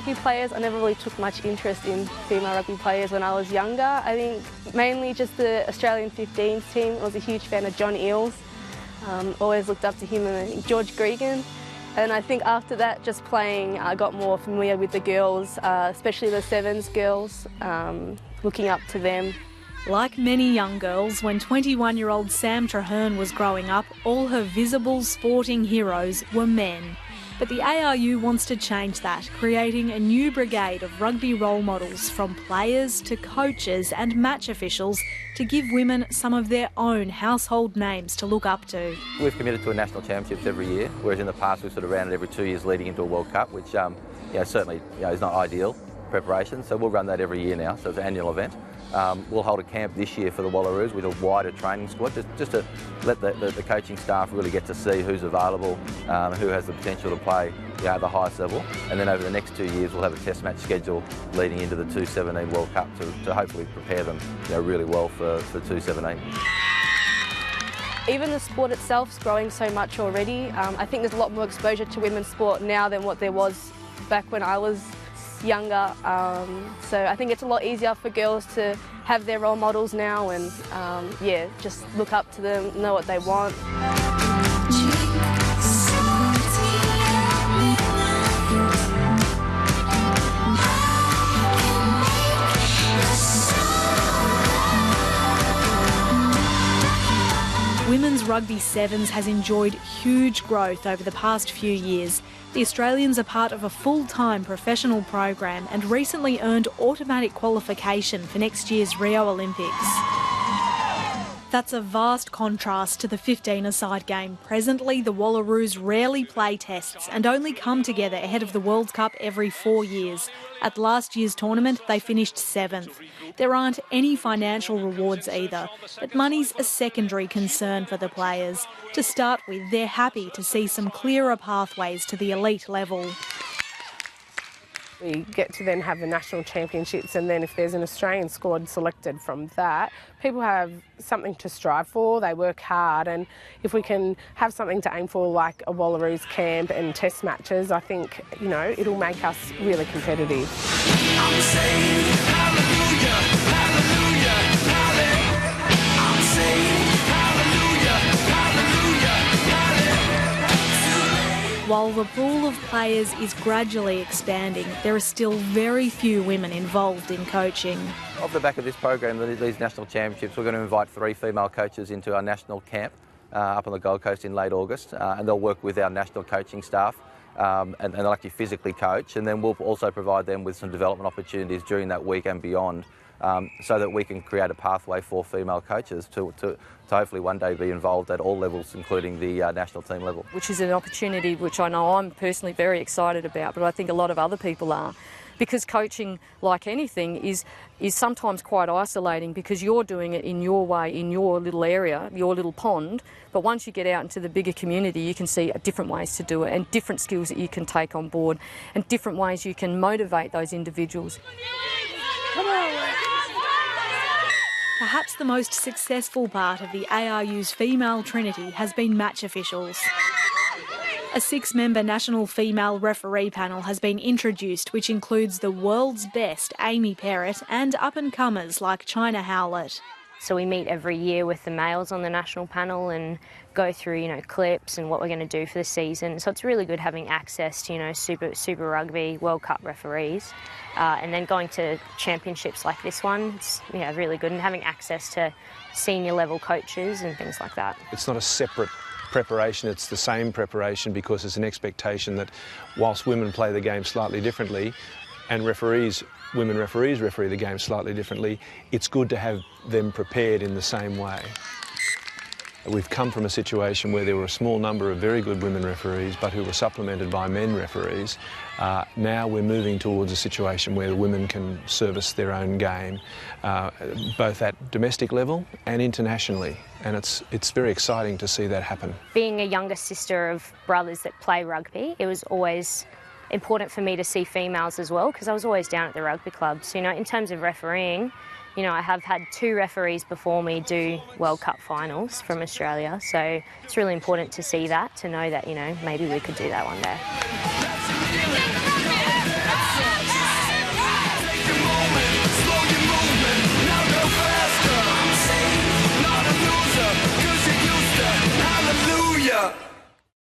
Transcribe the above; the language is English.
rugby players, I never really took much interest in female rugby players when I was younger. I think mainly just the Australian 15s team. I was a huge fan of John Eales. Always looked up to him and George Gregan. And I think after that, just playing, I got more familiar with the girls, especially the sevens girls, looking up to them. Like many young girls, when 21-year-old Sam Traherne was growing up, all her visible sporting heroes were men. But the ARU wants to change that, creating a new brigade of rugby role models, from players to coaches and match officials, to give women some of their own household names to look up to. We've committed to a national championships every year, whereas in the past we've sort of ran it every 2 years leading into a World Cup, which certainly is not ideal preparation. So we'll run that every year now, so it's an annual event. We'll hold a camp this year for the Wallaroos with a wider training squad, just to let the coaching staff really get to see who's available, who has the potential to play at the highest level. And then over the next 2 years we'll have a test match schedule leading into the 2017 World Cup to hopefully prepare them really well for 2017. Even the sport itself is growing so much already. I think there's a lot more exposure to women's sport now than what there was back when I was younger, so I think it's a lot easier for girls to have their role models now and just look up to them, know what they want. Women's Rugby Sevens has enjoyed huge growth over the past few years. The Australians are part of a full-time professional program and recently earned automatic qualification for next year's Rio Olympics. That's a vast contrast to the 15-a-side game. Presently, the Wallaroos rarely play tests and only come together ahead of the World Cup every 4 years. At last year's tournament, they finished 7th. There aren't any financial rewards either, but money's a secondary concern for the players. To start with, they're happy to see some clearer pathways to the elite level. We get to then have the national championships, and then if there's an Australian squad selected from that, people have something to strive for, they work hard, and if we can have something to aim for like a Wallaroos camp and test matches, I think, it'll make us really competitive. I'm saying, hallelujah, hallelujah, hallelujah. I'm saying, hallelujah, hallelujah, hallelujah. While the pool of players is gradually expanding, there are still very few women involved in coaching. Off the back of this program, these national championships, we're going to invite 3 female coaches into our national camp up on the Gold Coast in late August, and they'll work with our national coaching staff. And they'll actually physically coach, and then we'll also provide them with some development opportunities during that week and beyond, so that we can create a pathway for female coaches to hopefully one day be involved at all levels, including the national team level. Which is an opportunity which I know I'm personally very excited about, but I think a lot of other people are. Because coaching, like anything, is sometimes quite isolating, because you're doing it in your way, in your little area, your little pond. But once you get out into the bigger community, you can see different ways to do it, and different skills that you can take on board, and different ways you can motivate those individuals. Perhaps the most successful part of the ARU's female trinity has been match officials. A 6-member national female referee panel has been introduced, which includes the world's best Amy Perrott and up-and-comers like China Howlett. So we meet every year with the males on the national panel and go through, clips and what we're going to do for the season. So it's really good having access to, Super Rugby, World Cup referees. And then going to championships like this one, it's really good, and having access to senior level coaches and things like that. It's not a separate preparation, it's the same preparation, because there's an expectation that whilst women play the game slightly differently and women referees referee the game slightly differently, it's good to have them prepared in the same way. We've come from a situation where there were a small number of very good women referees but who were supplemented by men referees. Now we're moving towards a situation where the women can service their own game, both at domestic level and internationally, and it's very exciting to see that happen. Being a younger sister of brothers that play rugby, it was always important for me to see females as well, because I was always down at the rugby club. So, in terms of refereeing, I have had 2 referees before me do World Cup finals from Australia, so it's really important to see that, to know that, maybe we could do that one day.